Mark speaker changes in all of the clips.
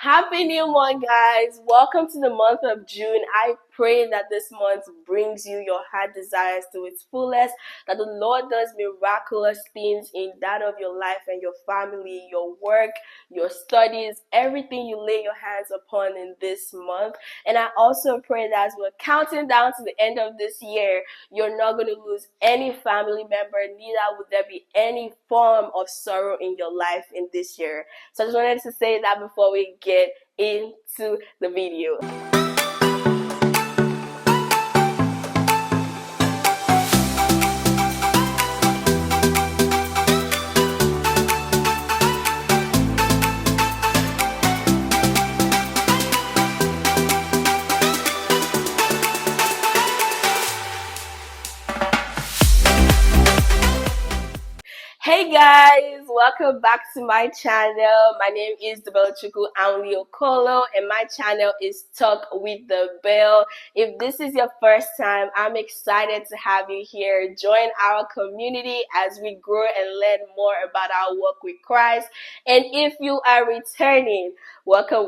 Speaker 1: Happy New Month, guys. Welcome to the month of June. I pray that this month brings you your heart desires to its fullest, that the Lord does miraculous things in that of your life and your family, your work, your studies, everything you lay your hands upon in this month. And I also pray that as we're counting down to the end of this year, you're not going to lose any family member, neither would there be any form of sorrow in your life in this year. So I just wanted to say that before we get into the video. Hey guys, welcome back to my channel. My name is Debelachuku Anliokolo and my channel is Talk with the Bell. If this is your first time, I'm excited to have you here. Join our community as we grow and learn more about our walk with Christ. And if you are returning, welcome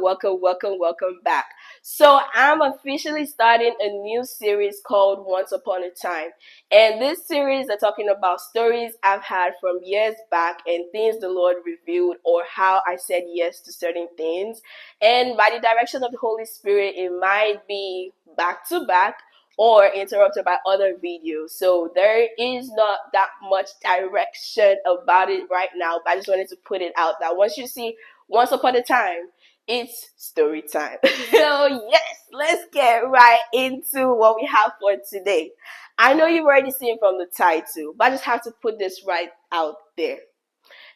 Speaker 1: back. So I'm officially starting a new series called Once Upon a Time. And this series is talking about stories I've had from years back and things the Lord revealed or how I said yes to certain things. And by the direction of the Holy Spirit, it might be back to back or interrupted by other videos. So there is not that much direction about it right now, but I just wanted to put it out that once you see Once Upon a Time, it's story time. So yes, let's get right into what we have for today. I know you've already seen from the title, but I just have to put this right out there.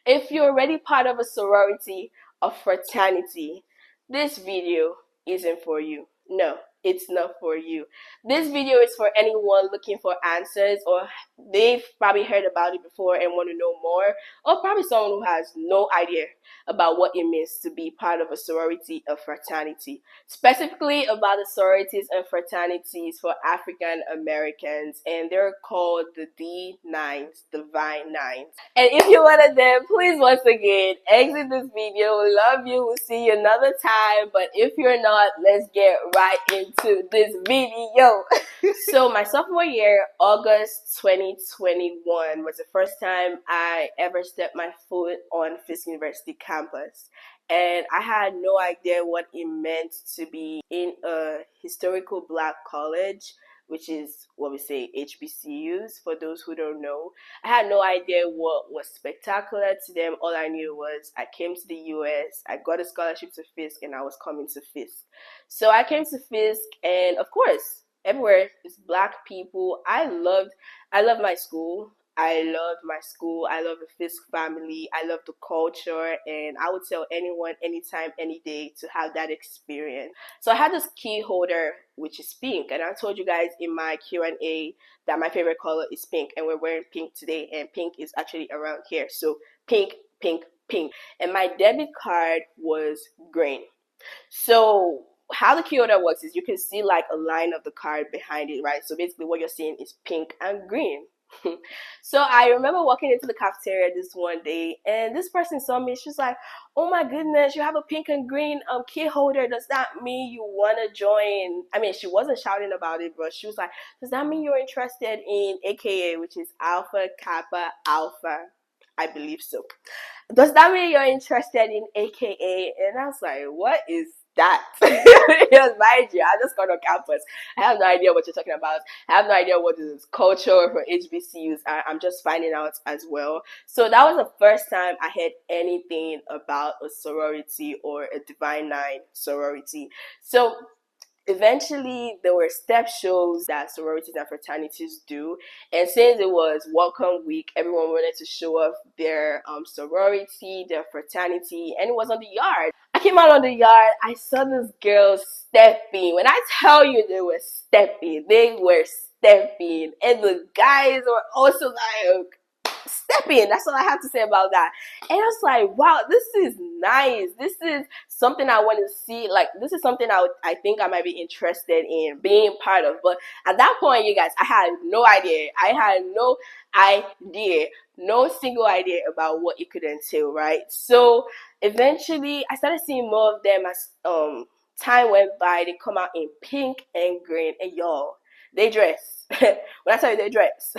Speaker 1: If you're already part of a sorority or fraternity, this video isn't for you. No, it's not for you. This video is for anyone looking for answers, or they've probably heard about it before and want to know more, or probably someone who has no idea about what it means to be part of a sorority or fraternity. Specifically about the sororities and fraternities for African Americans, and they're called the D9s, Divine Nines. And if you're one of them, please once again exit this video. We love you. We'll see you another time. But if you're not, let's get right into this video. So my sophomore year, August 2021, was the first time I ever stepped my foot on Fisk University campus. And I had no idea what it meant to be in a historical black college, which is what we say HBCUs, for those who don't know. I had no idea what was spectacular to them. All I knew was I came to the US, I got a scholarship to Fisk, and I was coming to Fisk. So I came to Fisk, and of course, everywhere is black people. I loved my school. I loved my school. I love the Fisk family. I love the culture, and I would tell anyone, anytime, any day to have that experience. So I had this key holder, which is pink, and I told you guys in my Q&A that my favorite color is pink, and we're wearing pink today, and pink is actually around here. So pink, pink, pink. And my debit card was green. So how the key holder works is you can see like a line of the card behind it, right? So basically what you're seeing is pink and green. So I remember walking into the cafeteria this one day, and this person saw me. She's like, "Oh my goodness, you have a pink and green key holder. Does that mean you want to join?" I mean, she wasn't shouting about it, but she was like, "Does that mean you're interested in AKA, which is Alpha Kappa Alpha?" I believe so. "Does that mean you're interested in AKA?" And I was like, "What is that?" Because mind you, I just got on campus. I have no idea what you're talking about. I have no idea what this culture for HBCUs are. I'm just finding out as well. So that was the first time I heard anything about a sorority or a Divine Nine sorority. So eventually there were step shows that sororities and fraternities do, and since it was welcome week, everyone wanted to show off their sorority, their fraternity, and it was on the yard. I came out on the yard, I saw this girl stepping. When I tell you they were stepping, and the guys were also like stepping. That's all I have to say about that. And I was like, wow, this is nice. This is something I want to see. Like, this is something I think I might be interested in being part of. But at that point, you guys, I had no idea. No single idea about what it could entail, right? So eventually I started seeing more of them as time went by. They come out in pink and green, and y'all, they dress. When I tell you they dress,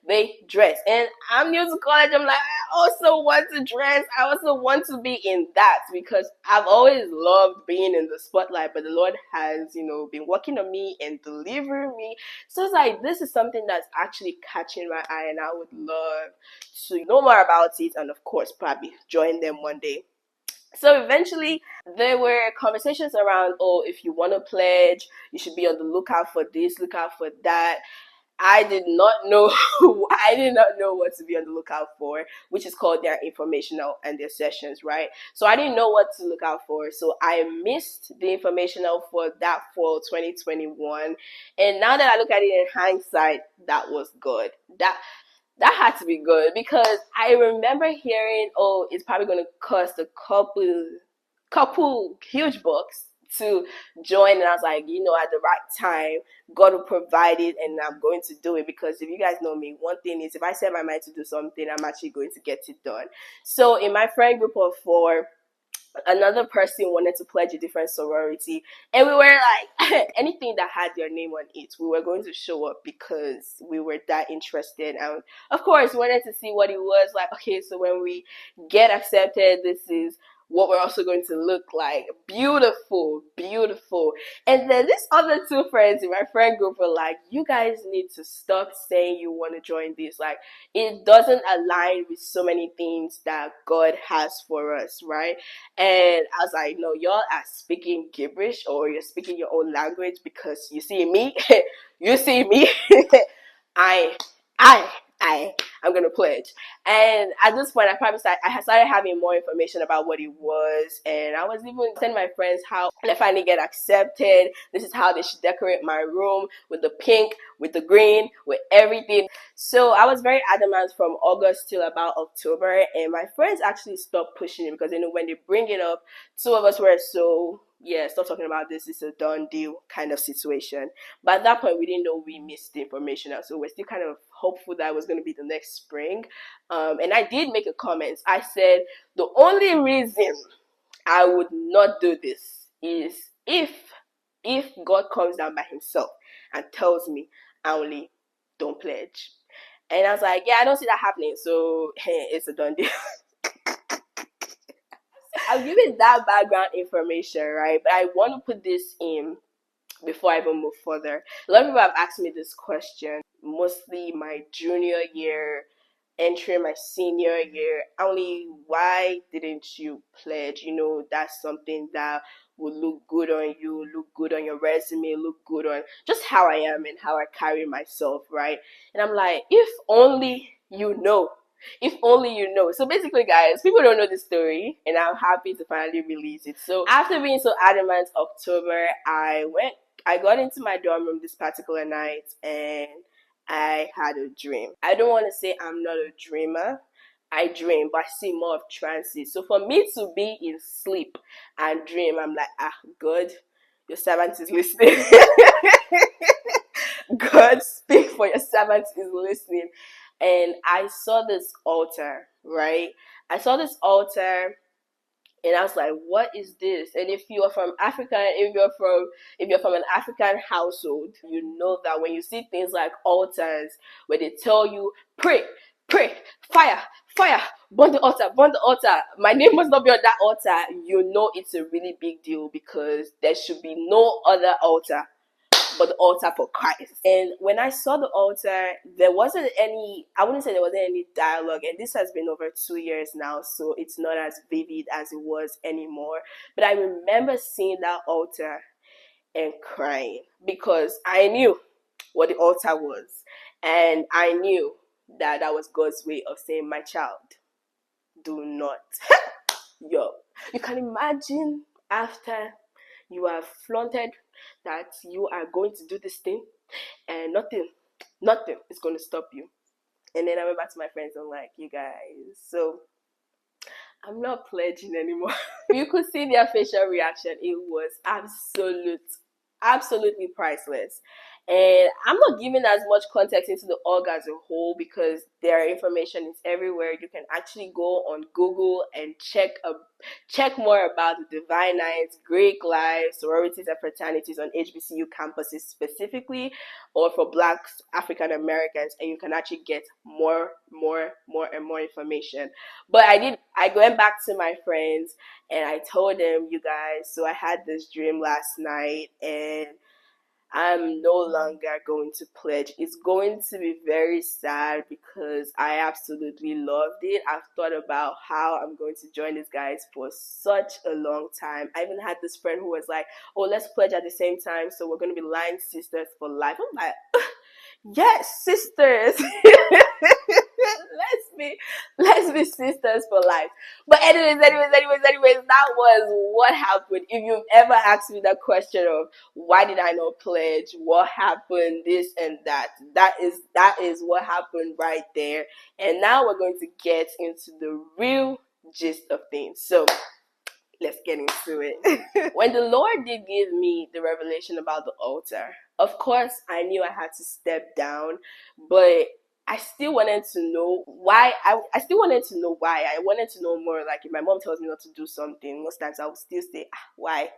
Speaker 1: they dress. And I'm new to college. I'm like, I also want to dress. I also want to be in that, because I've always loved being in the spotlight. But the Lord has, been working on me and delivering me. So it's like, this is something that's actually catching my eye, and I would love to know more about it, and of course, probably join them one day. So eventually, there were conversations around, oh, if you want to pledge, you should be on the lookout for this, look out for that. I did not know. I did not know what to be on the lookout for, which is called their informational and their sessions, right? So I didn't know what to look out for. So I missed the informational for that fall 2021. And now that I look at it in hindsight, that was good. That had to be good, because I remember hearing, oh, it's probably going to cost a couple huge bucks to join, and I was like, at the right time, God will provide it, and I'm going to do it. Because if you guys know me, one thing is, if I set my mind to do something, I'm actually going to get it done. So in my friend group of 4, another person wanted to pledge a different sorority, and we were like, anything that had your name on it, we were going to show up, because we were that interested. And of course, we wanted to see what it was like. Okay, so when we get accepted, this is what we're also going to look like. Beautiful, beautiful. And then these other 2 friends in my friend group were like, you guys need to stop saying you want to join this. Like, it doesn't align with so many things that God has for us, right? And I was like, no, y'all are speaking gibberish, or you're speaking your own language, because you see me, you see me, I, I, I'm gonna pledge. And at this point, I had started having more information about what it was, and I was even telling my friends how I finally get accepted. This is how they should decorate my room, with the pink, with the green, with everything. So I was very adamant from August till about October, and my friends actually stopped pushing it, because when they bring it up, 2 of us were so, yeah, stop talking about this. It's a done deal kind of situation. But at that point, we didn't know we missed the information, so we're still kind of hopeful that it was going to be the next spring. And I did make a comment. I said the only reason I would not do this is if God comes down by himself and tells me, I only don't pledge. And I was like, yeah, I don't see that happening. So hey, it's a done deal. I'll give it that background information, right? But I want to put this in before I even move further. A lot of people have asked me this question, mostly my junior year, entering my senior year. Only, why didn't you pledge? That's something that would look good on you, look good on your resume, look good on just how I am and how I carry myself, right? And I'm like, if only you know. If only you know. So basically, guys, people don't know the story, and I'm happy to finally release it. So after being so adamant, October, I got into my dorm room this particular night, and I had a dream. I don't want to say I'm not a dreamer. I dream, but I see more of transit. So for me to be in sleep and dream, I'm like, God, your servant is listening. God, speak, for your servant is listening. And I saw this altar, right? I saw this altar, and I was like, what is this? And if you are from Africa, if you're from an African household, you know that when you see things like altars, where they tell you, pray, pray, fire, fire, burn the altar, burn the altar, my name must not be on that altar, it's a really big deal, because there should be no other altar but the altar for Christ. And when I saw the altar, I wouldn't say there wasn't any dialogue, and this has been over 2 years now, so it's not as vivid as it was anymore. But I remember seeing that altar and crying, because I knew what the altar was, and I knew that was God's way of saying, my child, do not. You can imagine, after you have flaunted that you are going to do this thing, and nothing is going to stop you. And then I went back to my friends. I'm like, you guys, so I'm not pledging anymore. You could see their facial reaction. It was absolutely priceless. And I'm not giving as much context into the org as a whole because their information is everywhere. You can actually go on Google and check more about the Divine Nights, Greek life, sororities, and fraternities on HBCU campuses specifically, or for Blacks, African Americans, and you can actually get and more information. But I went back to my friends and I told them, you guys, so I had this dream last night and I'm no longer going to pledge. It's going to be very sad because I absolutely loved it. I've thought about how I'm going to join these guys for such a long time. I even had this friend who was like, oh, let's pledge at the same time. So we're going to be line sisters for life. I'm like, yes, sisters. let's be sisters for life. But anyways, that was what happened. If you've ever asked me that question of why did I not pledge, what happened, this and that is what happened right there. And now we're going to get into the real gist of things. So let's get into it. When the Lord did give me the revelation about the altar, of course, I knew I had to step down, but I still wanted to know why. I still wanted to know why. I wanted to know more. Like, if my mom tells me not to do something, most times I would still say, why?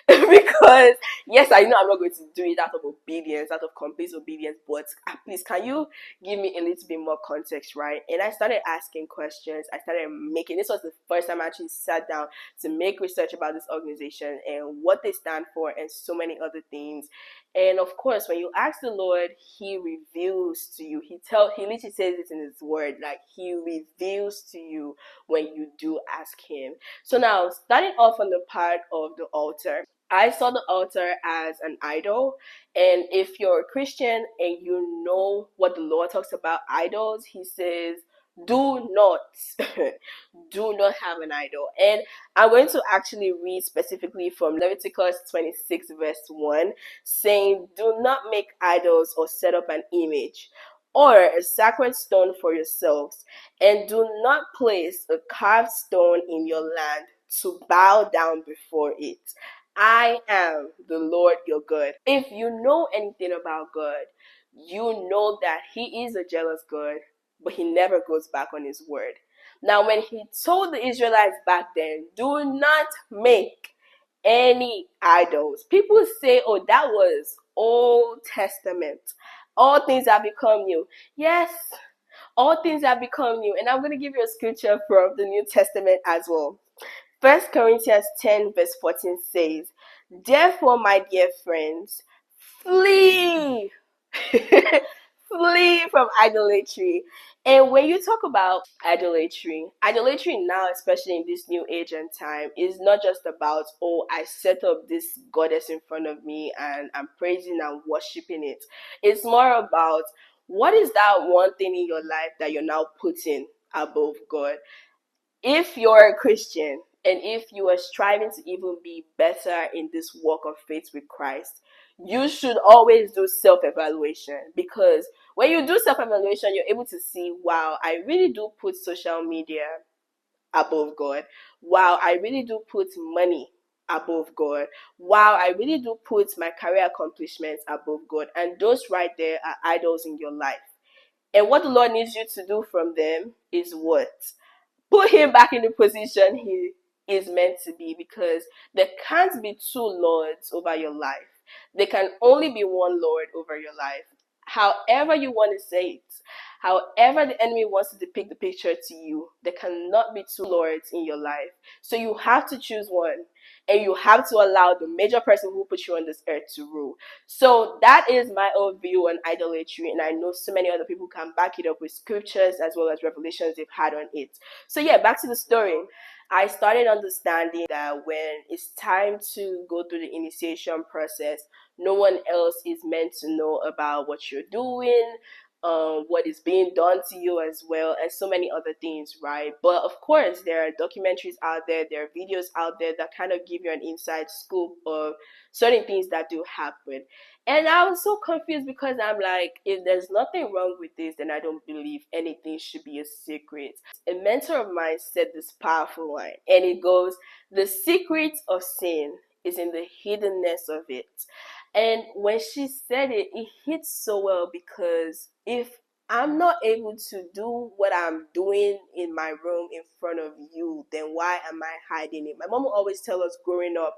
Speaker 1: Because, yes, I know I'm not going to do it out of obedience, out of complete obedience, but please, can you give me a little bit more context, right? And I started asking questions. This was the first time I actually sat down to make research about this organization and what they stand for and so many other things. And of course, when you ask the Lord, He reveals to you. He literally says it in His word, like He reveals to you when you do ask Him. So now, starting off on the part of the altar, I saw the altar as an idol. And if you're a Christian and you know what the Lord talks about idols, He says, do not do not have an idol. And I'm going to actually read specifically from Leviticus 26 verse 1, saying, do not make idols or set up an image or a sacred stone for yourselves, and do not place a carved stone in your land to bow down before it. I am the Lord your God. If you know anything about God, you know that He is a jealous God, but He never goes back on His word. Now, when He told the Israelites back then, do not make any idols, people say, oh, that was Old Testament. All things have become new. Yes, all things have become new. And I'm going to give you a scripture from the New Testament as well. 1 Corinthians 10 verse 14 says, therefore, my dear friends, flee. Flee from idolatry. And when you talk about idolatry now, especially in this new age and time, is not just about, oh, I set up this goddess in front of me and I'm praising and worshiping it. It's more about, what is that one thing in your life that you're now putting above God? If you're a Christian and if you are striving to even be better in this walk of faith with Christ, you should always do self-evaluation, because when you do self-evaluation, you're able to see, wow, I really do put social media above God. Wow, I really do put money above God. Wow, I really do put my career accomplishments above God. And those right there are idols in your life. And what the Lord needs you to do from them is what? Put him back in the position he is meant to be, because there can't be two lords over your life. There can only be one Lord over your life. However you want to say it, however the enemy wants to depict the picture to you, there cannot be two lords in your life. So you have to choose one, and you have to allow the major person who put you on this earth to rule. So that is my own view on idolatry, and I know so many other people can back it up with scriptures as well as revelations they've had on it. So yeah, back to the story. I started understanding that when it's time to go through the initiation process, no one else is meant to know about what you're doing, what is being done to you as well, and so many other things, right? But of course, there are documentaries out there, there are videos out there that kind of give you an inside scoop of certain things that do happen. And I was so confused, because I'm like, if there's nothing wrong with this, then I don't believe anything should be a secret. A mentor of mine said this powerful line, and it goes, the secret of sin is in the hiddenness of it. And when she said it, it hit so well, because if I'm not able to do what I'm doing in my room in front of you, then why am I hiding it? My mom will always tell us growing up,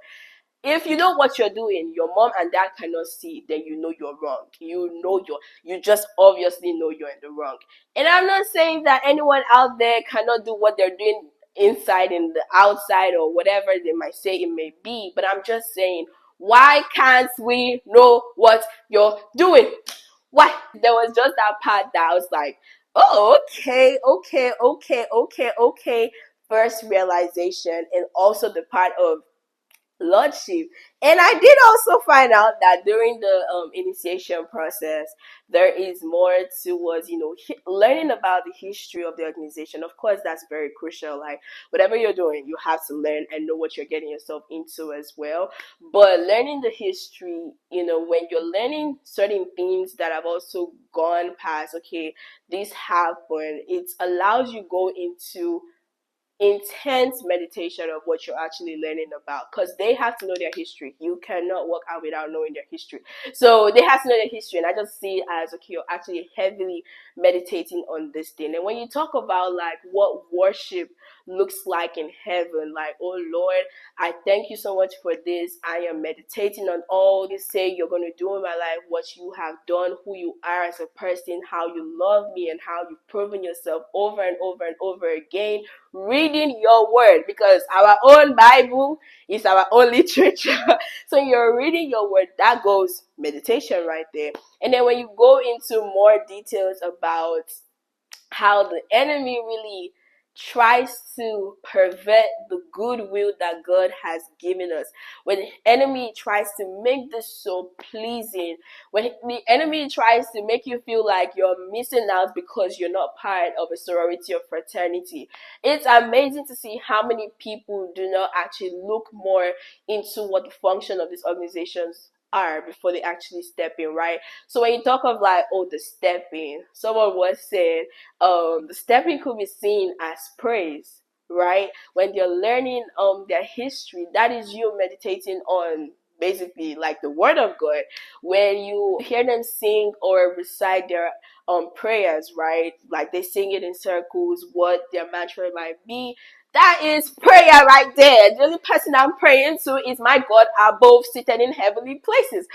Speaker 1: if you know what you're doing, your mom and dad cannot see, then you know you're wrong. You just obviously know you're in the wrong. And I'm not saying that anyone out there cannot do what they're doing inside and the outside, or whatever they might say it may be, but I'm just saying, why can't we know what you're doing? Why? There was just that part that I was like, oh, okay. First realization, and also the part of lordship. And I did also find out that during the initiation process, there is more towards, learning about the history of the organization. Of course, that's very crucial. Like, whatever you're doing, you have to learn and know what you're getting yourself into as well. But learning the history, when you're learning certain things that have also gone past, okay, this happened, it allows you go into intense meditation of what you're actually learning about, because they have to know their history. You cannot walk out without knowing their history, so they have to know their history. And I just see it as, okay, you're actually heavily meditating on this thing. And when you talk about like what worship looks like in heaven, like, oh Lord, I thank you so much for this. I am meditating on all you say you're going to do in my life, what you have done, who you are as a person, how you love me, and how you've proven yourself over and over and over again. Reading your word, because our own Bible is our own literature. So you're reading your word, that goes meditation right there. And then when you go into more details about how the enemy really tries to pervert the goodwill that God has given us, when the enemy tries to make this so pleasing, when the enemy tries to make you feel like you're missing out because you're not part of a sorority or fraternity, it's amazing to see how many people do not actually look more into what the function of these organizations are before they actually step in, right? So when you talk of like, oh, the stepping, someone was saying, the stepping could be seen as praise, right? When you're learning their history, that is you meditating on basically like the word of God. When you hear them sing or recite their prayers, right? Like they sing it in circles, what their mantra might be. That is prayer right there. The only person I'm praying to is my God above, seated in heavenly places.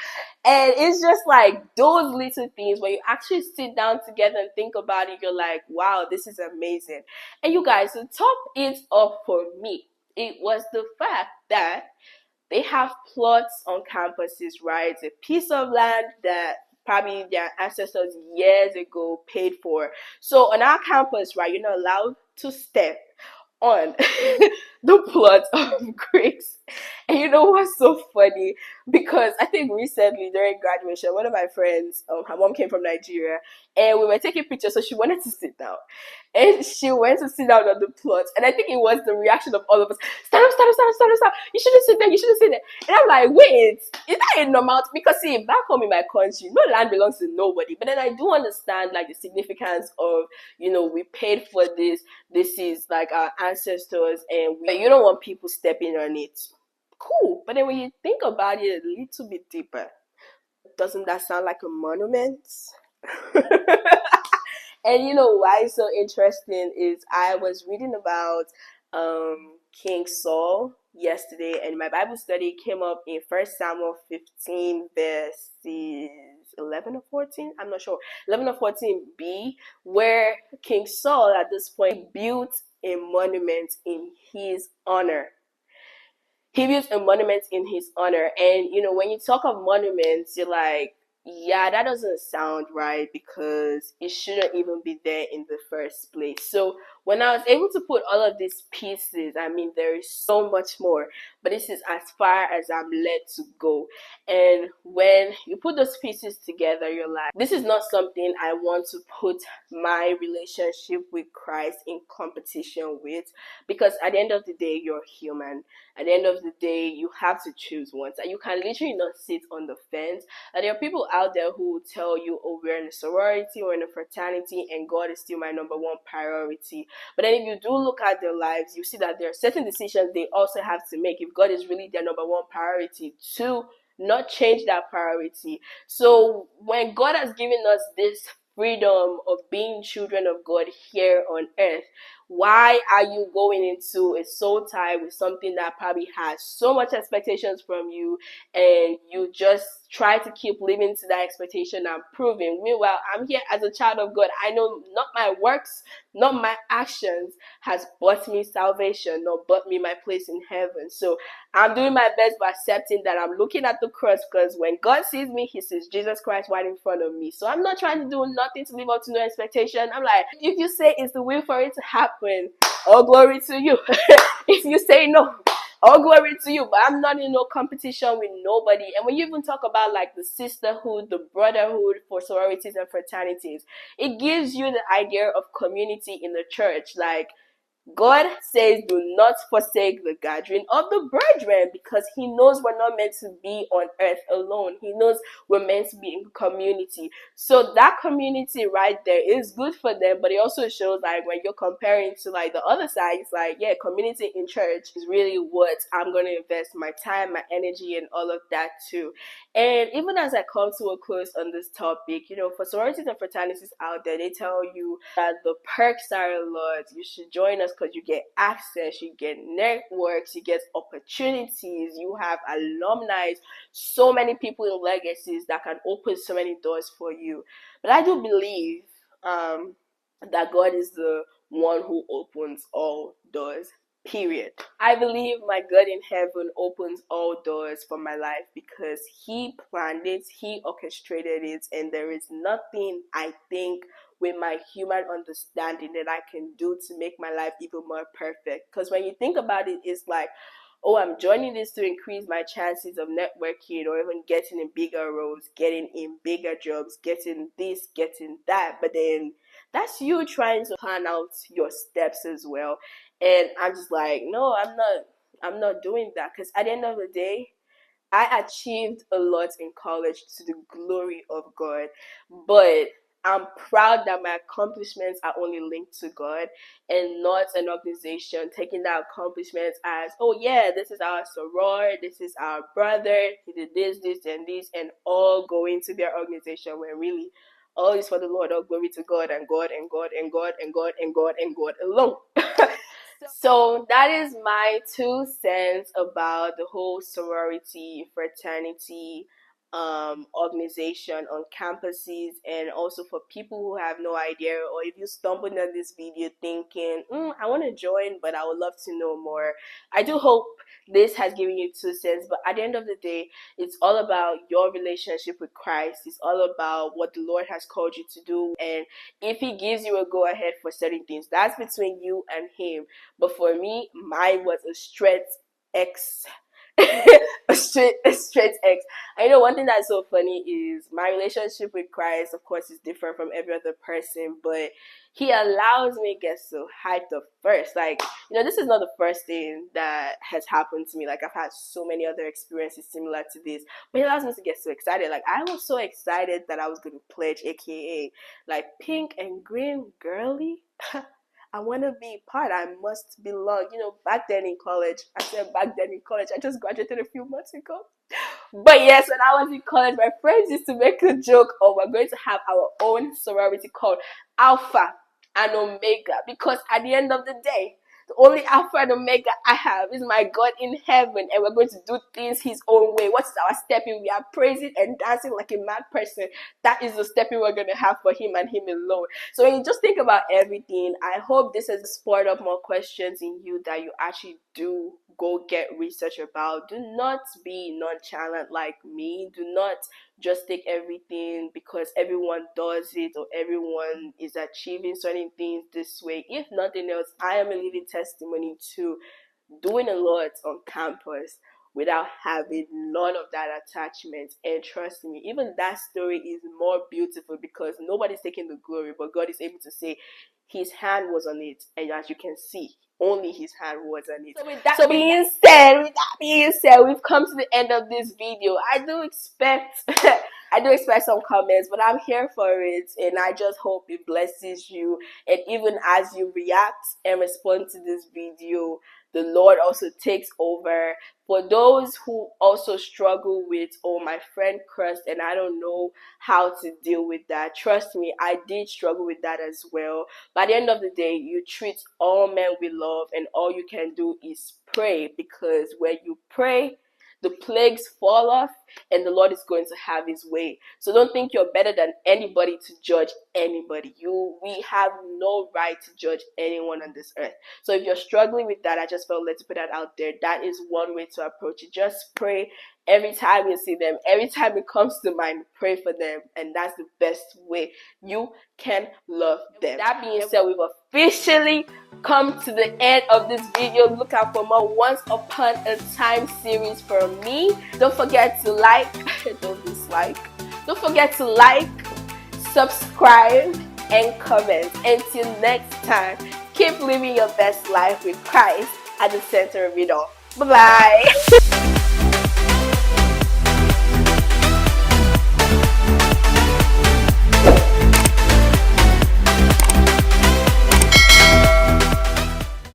Speaker 1: And it's just like those little things when you actually sit down together and think about it, you're like, wow, this is amazing. And you guys, to top it up for me, it was the fact that they have plots on campuses, right? It's a piece of land that probably their ancestors years ago paid for. So on our campus, right, you're not allowed to step on the plot of grapes. And you know what's so funny? Because I think recently during graduation, one of my friends, her mom came from Nigeria, and we were taking pictures, so she wanted to sit down. And she went to sit down on the plot, and I think it was the reaction of all of us. Stop. You shouldn't sit there, you shouldn't sit there. And I'm like, wait, is that a normal? Because see, back home in my country, no land belongs to nobody. But then I do understand like the significance of, we paid for this. This is like our ancestors, and you don't want people stepping on it. Cool. But then when you think about it a little bit deeper, doesn't that sound like a monument? And you know why it's so interesting is I was reading about King Saul yesterday, and my Bible study came up in 1 Samuel 15 verses 11 or 14. I'm not sure. 11 or 14b, where King Saul at this point built a monument in his honor. He built a monument in his honor. And when you talk of monuments, you're like, yeah, that doesn't sound right, because it shouldn't even be there in the first place. So when I was able to put all of these pieces, I mean, there is so much more, but this is as far as I'm led to go. And when you put those pieces together, you're like, this is not something I want to put my relationship with Christ in competition with, because at the end of the day, you're human. At the end of the day, you have to choose one. And you can literally not sit on the fence. And there are people out there who will tell you, oh, we're in a sorority or in a fraternity, and God is still my number one priority. But then if you do look at their lives, you see that there are certain decisions they also have to make if God is really their number one priority, to not change that priority. So when God has given us this freedom of being children of God here on earth, why are you going into a soul tie with something that probably has so much expectations from you, and you just try to keep living to that expectation and proving, meanwhile, I'm here as a child of God. I know not my works, not my actions has bought me salvation, nor bought me my place in heaven. So I'm doing my best by accepting that I'm looking at the cross, because when God sees me, he sees Jesus Christ right in front of me. So I'm not trying to do nothing to live up to no expectation. I'm like, if you say it's the will for it to happen, all glory to you. If you say no, all glory to you. But I'm not in no competition with nobody. And when you even talk about like the sisterhood, the brotherhood for sororities and fraternities, it gives you the idea of community in the church. Like, God says, do not forsake the gathering of the brethren, because he knows we're not meant to be on earth alone. He knows we're meant to be in community. So that community right there is good for them, but it also shows like when you're comparing to like the other side, it's like, yeah, community in church is really what I'm going to invest my time, my energy, and all of that too. And even as I come to a close on this topic, for sororities and fraternities out there, they tell you that the perks are a lot. You should join us because you get access, you get networks, you get opportunities, you have alumni, so many people in legacies that can open so many doors for you. But I do believe that God is the one who opens all doors. Period. I believe my God in heaven opens all doors for my life because he planned it, he orchestrated it, and there is nothing I think with my human understanding that I can do to make my life even more perfect. Because when you think about it, it's like, oh, I'm joining this to increase my chances of networking or even getting in bigger roles, getting in bigger jobs, getting this, getting that. But then that's you trying to plan out your steps as well. And I'm just like, no, I'm not doing that, because at the end of the day, I achieved a lot in college to the glory of God, but I'm proud that my accomplishments are only linked to God and not an organization taking that accomplishments as, oh yeah, this is our soror, this is our brother, he did this, and this, and all going to their organization, when really all is for the Lord. All glory to God and God and God and God and God and God and God alone. So that is my 2 cents about the whole sorority, fraternity organization on campuses, and also for people who have no idea, or if you stumbled on this video thinking, I want to join, but I would love to know more. I do hope this has given you 2 cents, but at the end of the day, it's all about your relationship with Christ. It's all about what the Lord has called you to do, and if he gives you a go ahead for certain things, that's between you and him. But for me, mine was a straight X. a straight X. I know one thing that's so funny is my relationship with Christ, of course, is different from every other person, but he allows me to get so hyped up first. Like, this is not the first thing that has happened to me. Like, I've had so many other experiences similar to this, but he allows me to get so excited. Like, I was so excited that I was going to pledge, aka like pink and green girly. I want to be part. I must belong. Back then in college, I just graduated a few months ago. But yes, when I was in college, my friends used to make a joke, oh, we're going to have our own sorority called Alpha and Omega, because at the end of the day, the only Alpha and Omega I have is my God in heaven, and we're going to do things his own way. What's our stepping? We are praising and dancing like a mad person. That is the stepping we're going to have for him and him alone. So when you just think about everything, I hope this has spurred up more questions in you that you actually do go get research about. Do not be nonchalant like me. Do not just take everything because everyone does it or everyone is achieving certain things this way. If nothing else, I am a living testimony to doing a lot on campus without having none of that attachment. And trust me, even that story is more beautiful because nobody's taking the glory, but God is able to say his hand was on it, and as you can see, only his hand was on it. So with that being said, we've come to the end of this video. I do expect I do expect some comments, but I'm here for it, and I just hope it blesses you. And even as you react and respond to this video, the Lord also takes over. For those who also struggle with, oh, my friend cursed and I don't know how to deal with that, trust me, I did struggle with that as well. By the end of the day, you treat all men with love, and all you can do is pray, because when you pray, the plagues fall off and the Lord is going to have his way. So don't think you're better than anybody to judge anybody. We have no right to judge anyone on this earth. So if you're struggling with that, I just felt led to put that out there. That is one way to approach it. Just pray every time you see them. Every time it comes to mind, pray for them. And that's the best way you can love them. With that being said, we've officially come to the end of this video. Look out for more Once Upon a Time series from me. Don't forget to like, don't dislike. Don't forget to like, subscribe, and comment. Until next time, keep living your best life with Christ at the center of it all. Bye-bye.